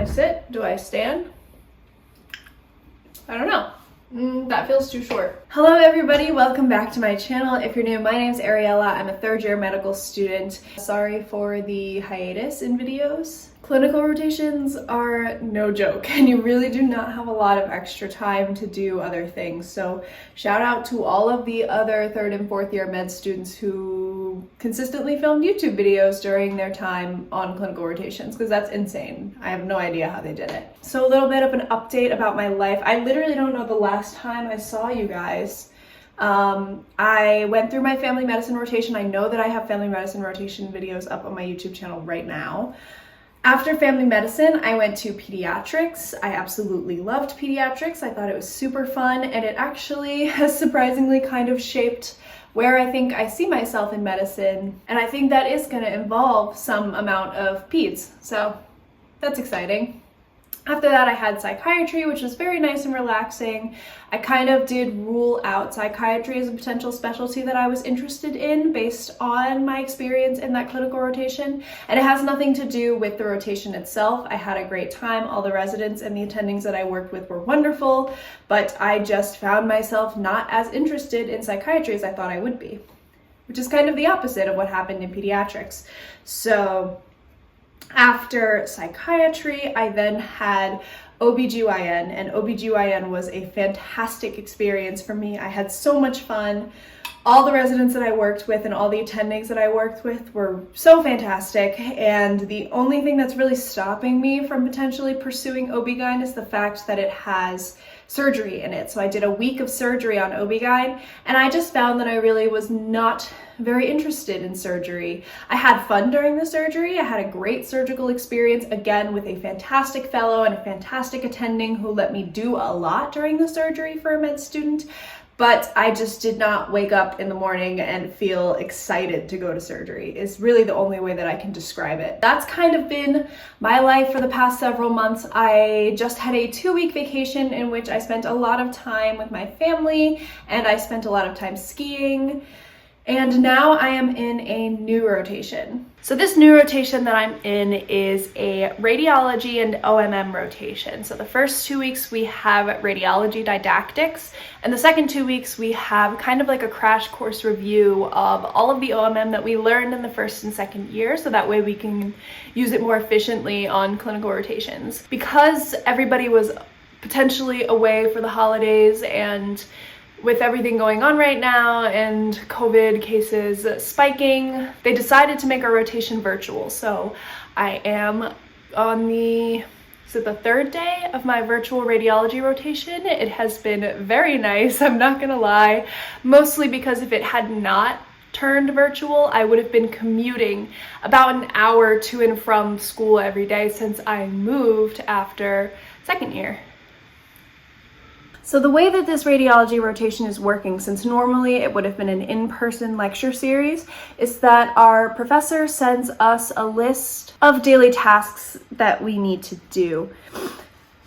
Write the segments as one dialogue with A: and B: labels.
A: I sit? Do I stand? I don't know. That feels too short. Hello everybody, welcome back to my channel. If you're new, my name's Ariella. I'm a third-year medical student. Sorry for the hiatus in videos. Clinical rotations are no joke, and you really do not have a lot of extra time to do other things. So shout out to all of the other third and fourth year med students who consistently filmed YouTube videos during their time on clinical rotations, because that's insane. I have no idea how they did it. So a little bit of an update about my life. I literally don't know the last time I saw you guys. I went through my family medicine rotation. I know that I have family medicine rotation videos up on my YouTube channel right now. After family medicine, I went to pediatrics. I absolutely loved pediatrics. I thought it was super fun, and it actually has surprisingly kind of shaped where I think I see myself in medicine. And I think that is going to involve some amount of peds. So that's exciting. After that, I had psychiatry, which was very nice and relaxing. I kind of did rule out psychiatry as a potential specialty that I was interested in based on my experience in that clinical rotation. And it has nothing to do with the rotation itself. I had a great time. All the residents and the attendings that I worked with were wonderful, but I just found myself not as interested in psychiatry as I thought I would be, which is kind of the opposite of what happened in pediatrics. So after psychiatry, I then had OBGYN, and OBGYN was a fantastic experience for me. I had so much fun. All the residents that I worked with and all the attendings that I worked with were so fantastic, and the only thing that's really stopping me from potentially pursuing OB-GYN is the fact that it has surgery in it. So I did a week of surgery on OB-GYN, and I just found that I really was not very interested in surgery. I had fun during the surgery. I had a great surgical experience, again, with a fantastic fellow and a fantastic attending who let me do a lot during the surgery for a med student. But I just did not wake up in the morning and feel excited to go to surgery, is really the only way that I can describe it. That's kind of been my life for the past several months. I just had a 2-week vacation in which I spent a lot of time with my family, and I spent a lot of time skiing. And now I am in a new rotation. So this new rotation that I'm in is a radiology and OMM rotation. So the first 2 weeks we have radiology didactics, and the second 2 weeks we have kind of like a crash course review of all of the OMM that we learned in the first and second year, so that way we can use it more efficiently on clinical rotations. Because everybody was potentially away for the holidays, and with everything going on right now and COVID cases spiking, they decided to make our rotation virtual. So I am on the third day of my virtual radiology rotation. It has been very nice, I'm not gonna lie, mostly because if it had not turned virtual, I would have been commuting about an hour to and from school every day since I moved after second year. So the way that this radiology rotation is working, since normally it would have been an in-person lecture series, is that our professor sends us a list of daily tasks that we need to do.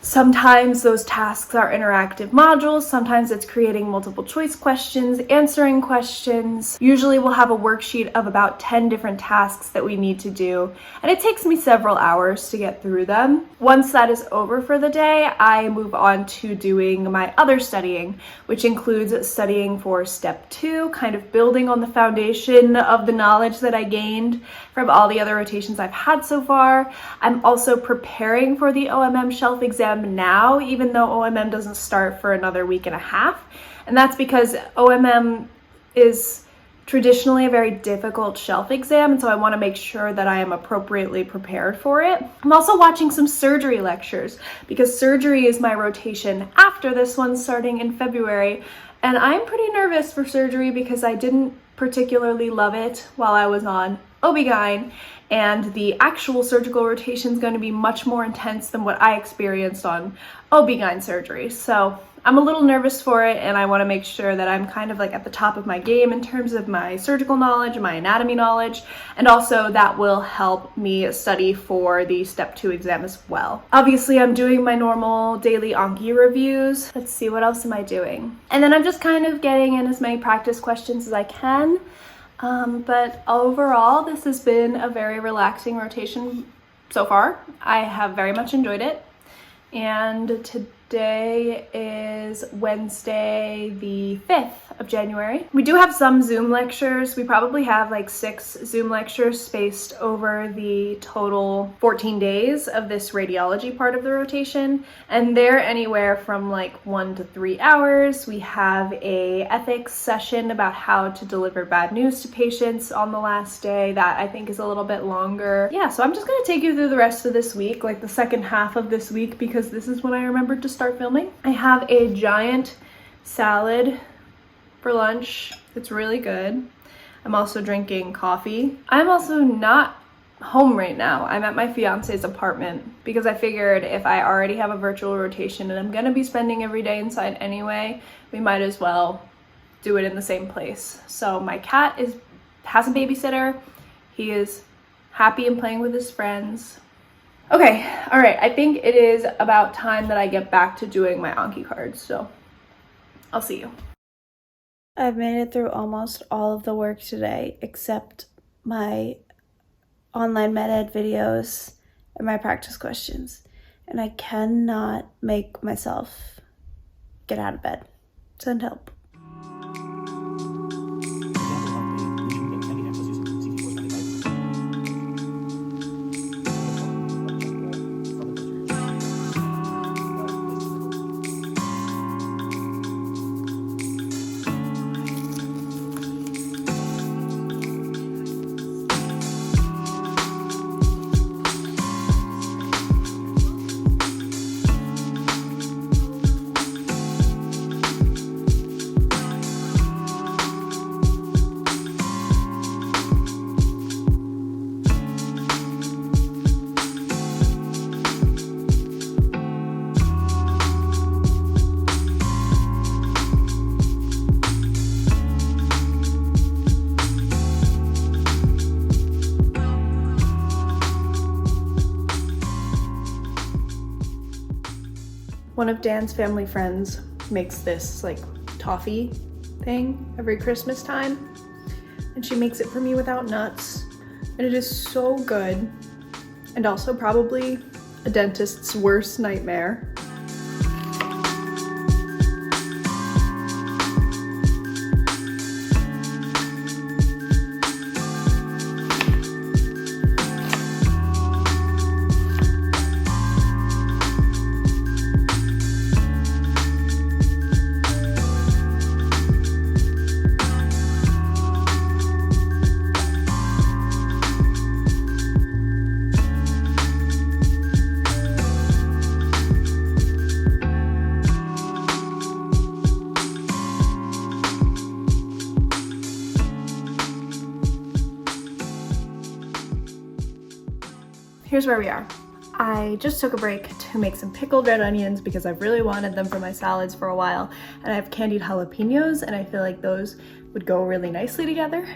A: Sometimes those tasks are interactive modules, sometimes it's creating multiple choice questions, answering questions. Usually we'll have a worksheet of about 10 different tasks that we need to do, and it takes me several hours to get through them. Once that is over for the day, I move on to doing my other studying, which includes studying for step 2, kind of building on the foundation of the knowledge that I gained from all the other rotations I've had so far. I'm also preparing for the Omm Shelf Exam now, even though OMM doesn't start for another week and a half. And that's because OMM is traditionally a very difficult shelf exam, and so I want to make sure that I am appropriately prepared for it. I'm also watching some surgery lectures because surgery is my rotation after this one starting in February, and I'm pretty nervous for surgery because I didn't particularly love it while I was on OB-GYN, and the actual surgical rotation is going to be much more intense than what I experienced on OB-GYN surgery. So I'm a little nervous for it, and I want to make sure that I'm kind of like at the top of my game in terms of my surgical knowledge, my anatomy knowledge, and also that will help me study for the step 2 exam as well. Obviously, I'm doing my normal daily Anki reviews. Let's see, what else am I doing? And then I'm just kind of getting in as many practice questions as I can. But overall, this has been a very relaxing rotation so far. I have very much enjoyed it. And today is Wednesday, the 5th of January. We do have some Zoom lectures. We probably have like 6 Zoom lectures spaced over the total 14 days of this radiology part of the rotation. And they're anywhere from like 1 to 3 hours. We have a ethics session about how to deliver bad news to patients on the last day. That I think is a little bit longer. Yeah, so I'm just gonna take you through the rest of this week, like the second half of this week, because this is when I remembered to start filming. I have a giant salad for lunch. It's really good. I'm also drinking coffee. I'm also not home right now. I'm at my fiance's apartment because I figured if I already have a virtual rotation and I'm gonna be spending every day inside anyway, we might as well do it in the same place. So my cat has a babysitter. He is happy and playing with his friends. Okay, all right, I think it is about time that I get back to doing my Anki cards, so I'll see you. I've made it through almost all of the work today except my online med ed videos and my practice questions, and I cannot make myself get out of bed. Send help. One of Dan's family friends makes this like toffee thing every Christmas time, and she makes it for me without nuts, and it is so good, and also probably a dentist's worst nightmare. Here's where we are. I just took a break to make some pickled red onions because I've really wanted them for my salads for a while, and I have candied jalapenos, and I feel like those would go really nicely together.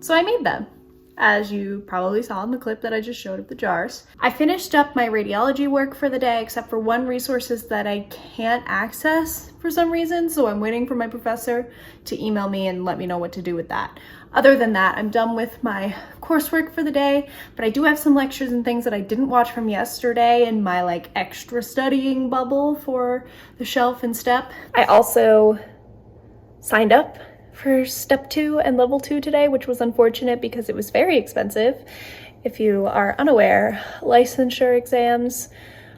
A: So I made them, as you probably saw in the clip that I just showed of the jars. I finished up my radiology work for the day, except for one resources that I can't access for some reason, so I'm waiting for my professor to email me and let me know what to do with that. Other than that, I'm done with my coursework for the day, but I do have some lectures and things that I didn't watch from yesterday in my like extra studying bubble for the shelf and step. I also signed up for step 2 and level 2 today, which was unfortunate because it was very expensive. If you are unaware, licensure exams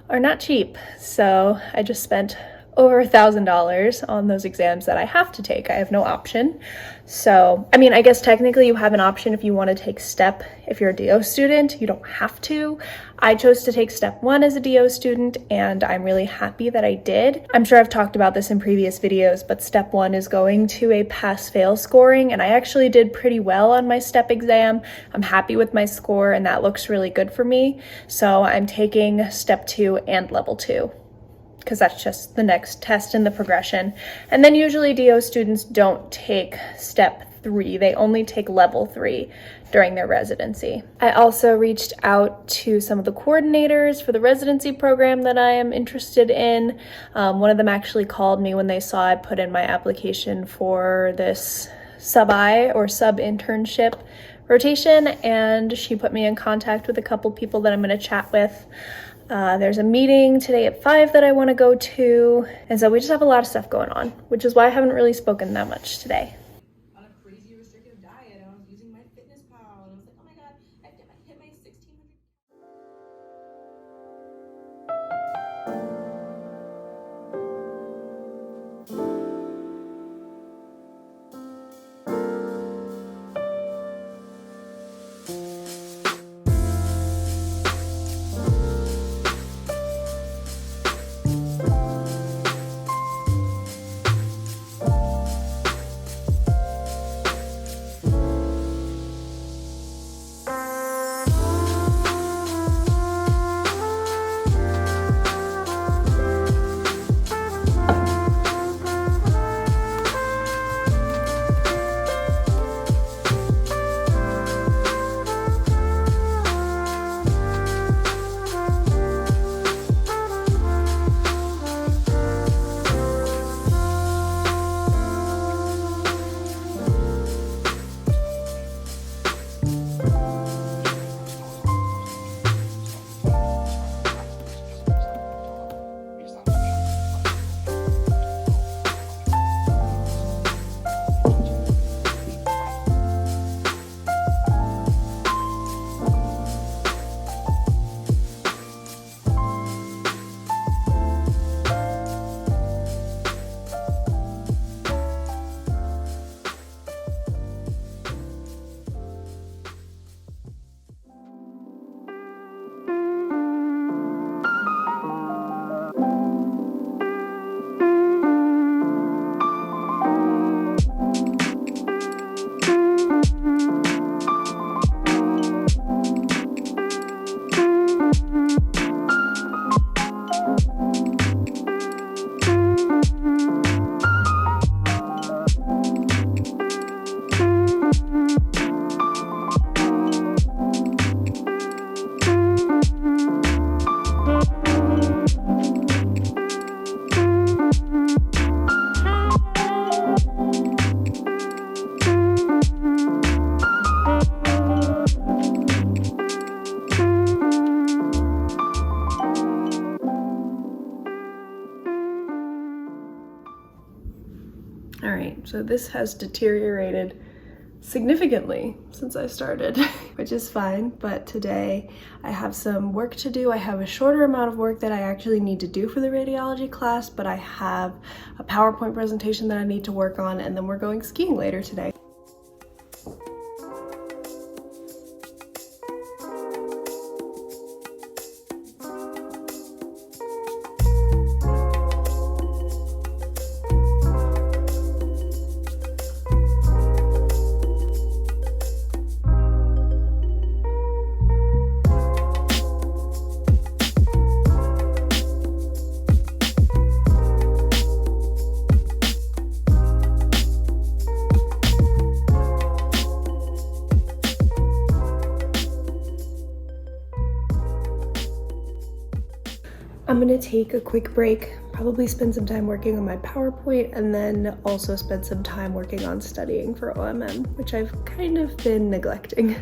A: are not cheap, so I just spent over $1,000 on those exams that I have to take. I have no option. So, I mean, I guess technically you have an option if you want to take STEP. If you're a DO student, you don't have to. I chose to take step 1 as a DO student, and I'm really happy that I did. I'm sure I've talked about this in previous videos, but step 1 is going to a pass-fail scoring, and I actually did pretty well on my STEP exam. I'm happy with my score, and that looks really good for me. So I'm taking step 2 and level 2. Because that's just the next test in the progression. And then usually DO students don't take step 3, they only take level 3 during their residency. I also reached out to some of the coordinators for the residency program that I am interested in. One of them actually called me when they saw I put in my application for this sub-internship rotation, and she put me in contact with a couple people that I'm going to chat with. There's a meeting today at 5 that I want to go to, and so we just have a lot of stuff going on, which is why I haven't really spoken that much today.
B: On a crazy restrictive diet, and I was using my fitness pal, and I was like, oh my god, I hit my 1600.
A: All right, so this has deteriorated significantly since I started, which is fine, but today I have some work to do. I have a shorter amount of work that I actually need to do for the radiology class, but I have a PowerPoint presentation that I need to work on, and then we're going skiing later today. I'm gonna take a quick break, probably spend some time working on my PowerPoint, and then also spend some time working on studying for OMM, which I've kind of been neglecting.